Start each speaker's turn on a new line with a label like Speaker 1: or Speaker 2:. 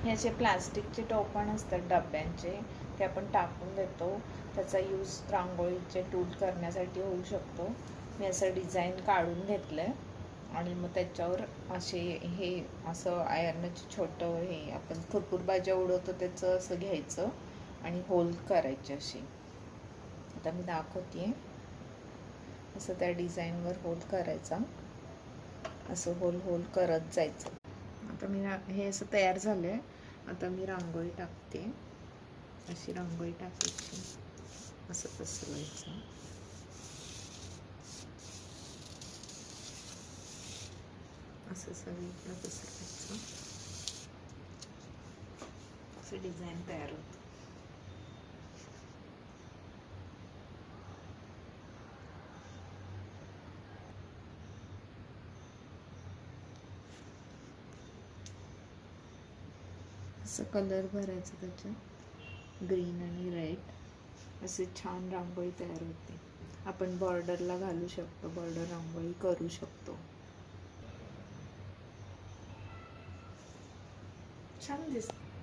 Speaker 1: हे असे प्लास्टिकचे टोपण असतात डब्यांचे, ते आपण टाकून देतो. त्याचा यूज रांगोळीचे टूट करण्यासाठी होऊ शकतो. मी असं डिझाईन काढून घेतलं आहे आणि मग त्याच्यावर असे हे असं आयर्नचं छोटं हे आपण कुरकुर भाज्या उडवतो त्याचं असं घ्यायचं आणि होल करायचे असे. आता मी दाखवते. असं त्या डिझाईनवर होल करायचा, असं होल होल करत जायचं. आता मी हे असं तयार झालं आहे. आता मी रांगोळी टाकते. अशी रांगोळी टाकायची, असं पसरवायचं. असं सगळीकडं पसरवायचं. असं डिझाईन तयार होतं. असं कलर भरायचं त्याच्यात, ग्रीन आणि रेड. असे छान रांगोळी तयार होते. आपण बॉर्डरला घालू शकतो, बॉर्डर रांगोळी करू शकतो. छान दिसते.